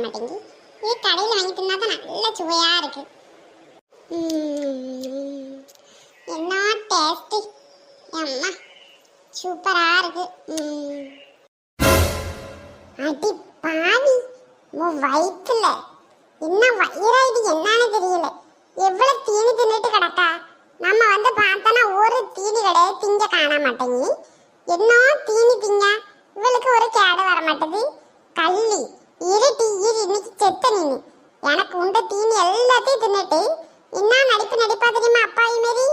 மாட்டேங்குது. இது கடையில் வாங்கி தின்னா தான் நல்ல சுவையா இருக்கு. என்ன டேஸ்டி, அம்மா சூப்பரா இருக்கு. அடி பாவி, உன் வயிற்றுல என்ன வயிறாயிடு என்னன்னு தெரியல. எவ்வளவு தீனி தின்னுட்டு கிடக்கா. நம்ம வந்து பார்த்தோன்னா ஒரு தீனி கிடையாது, திங்க காண மாட்டேங்கி. என்ன தீனி திங்க, இவளுக்கு ஒரு கேடு வர மாட்டேது. கள்ளி இருட்டி இரு, இன்னைக்கு செத்த நீனு. எனக்கு உண்ட தீனி எல்லாத்தையும் தின்னுட்டு என்ன நடிப்பா தெரியுமா அப்பாயி மாரி.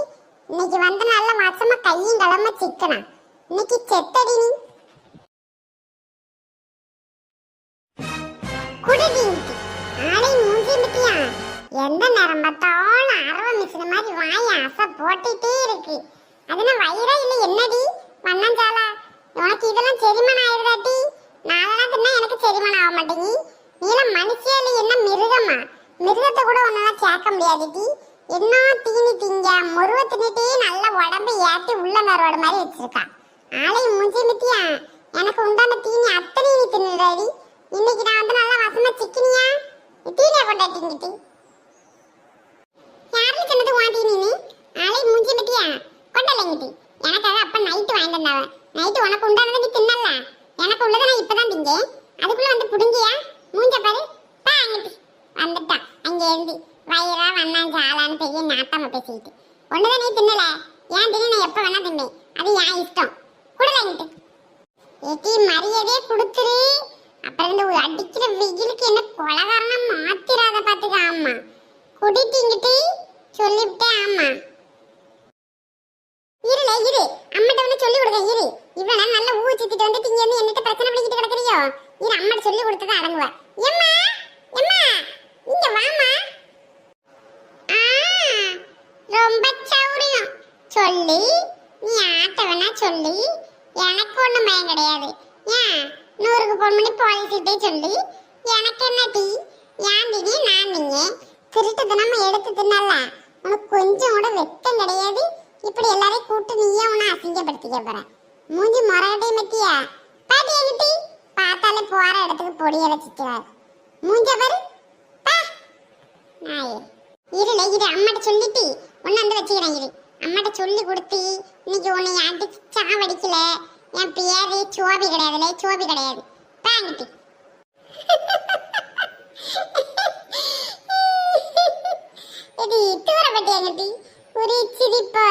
இன்னைக்கு வந்து நல்ல மாசமா கையும் கிளம்ப சிக்கனா. இன்னைக்கு செத்தடி நீ. குடிடி ஆளை மூஞ்சி மிட்டியா. எந்த நேரம் பார்த்தாலும் அரவ மிசின மாதிரி வாய அசை போட்டுட்டே இருக்கு. அதுனா வயிறா இல்லை என்னடி வண்ணஞ்சாலா. உனக்கு இதெல்லாம் செரிமானம் ஆயிடுதாட்டி? நாளெல்லாம் தின்னா எனக்கு செரிமானம் ஆக மாட்டேங்கி. நீலாம் மனுஷியா இல்லை என்ன மிருகமா? மிருகத்தை கூட ஒன்னெல்லாம் சேர்க்க முடியாதுடி. என்ன தீனி திங்க முருவ தின்னுட்டே நல்ல உடம்பு ஏற்றி உள்ள நரோட மாதிரி வச்சிருக்கா. ஆளை மூஞ்சி மிட்டியா. எனக்கு உண்டான தீனி அத்தனை நீ தின்னுடாடி. இன்னைக்கு நான் வந்து நல்லா வசமா சிக்கினியா தீனியா கொண்டாட்டிங்கிட்டு. யாருக்கு சொன்னது வாண்டி நீ? ஆளை மூஞ்சி மிட்டியா கொண்டலைங்கிட்டு. எனக்காக அப்ப நைட்டு வாங்கிட்டு வந்தாவ. நைட்டு உனக்கு உண்டானதை நீ தின்னல, எனக்கு உள்ளதை நான் இப்பதான் திங்கேன். அதுக்குள்ள வந்து புடுங்கியா மூஞ்ச பாரு. அங்கிட்டு வந்துட்டா அங்கே இருந்து வயிறா வண்ணாஞ்சு ஆளான்னு பெரிய நாட்டாம பேசிக்கிட்டு. ஒண்ணுதான் நீ தின்னல, ஏன் தின்னு நான் எப்ப வேணா தின்னேன், அது என் இஷ்டம். குடலைங்கிட்டு ஏட்டி மரியாதையே கொடுத்துரு. அப்புறம் இந்த அடிக்கிற வெயிலுக்கு என்ன கொலகாரனா மாத்திராத பாத்துக்க. ஆமா குடிட்டிங்கிட்டு சொல்லிவிட்டேன். ஆமா இருல இரு, அம்மாட்ட வந்து சொல்லி கொடுக்க இரு. இவனை நல்ல ஊச்சிட்டு வந்து திங்க வந்து என்னட்ட பிரச்சனை பண்ணிக்கிட்டு கிடக்குறியோ. இரு அம்மாட்ட சொல்லி கொடுத்ததை அடங்குவ. எம்மா எம்மா இங்க வாமா. ரொம்ப சௌரியம் சொல்லி நீ ஆட்டவனா சொல்லி எனக்கு ஒண்ணும் பயம் கிடையாது. ஏன் 100க்கு போன் பண்ணி போலீஸ்கிட்டே சொல்லி எனக்கு என்ன டீ? ஏன் தினி நான் நீங்க திருட்டு தினமா எடுத்து தின்னல. உனக்கு கொஞ்சம் கூட வெக்கம் கிடையாது. இப்படி எல்லாரையும் கூட்டு நீயே உன்னை அசிங்கப்படுத்திக்க போற. மூஞ்சி மொரகட்டே மெத்தியா பாட்டி எங்கிட்டி பார்த்தாலே போற இடத்துக்கு பொடியலை சிக்கிறார். மூஞ்ச பாரு நாயே. இருல இரு அம்மாட்ட சொல்லிட்டு ஒன்னு வந்து வச்சுக்கிறேன். இரு அம்மாட்ட சொல்லி கொடுத்து இன்னைக்கு உன்னை அடிச்சு சாவடிக்கல. என் பேரு சோபி கிடையாதுல, சோபி கிடையாது. பாங்கிட்டு இது தூரப்பட்டியாங்கட்டி ஒரு சிரிப்பா.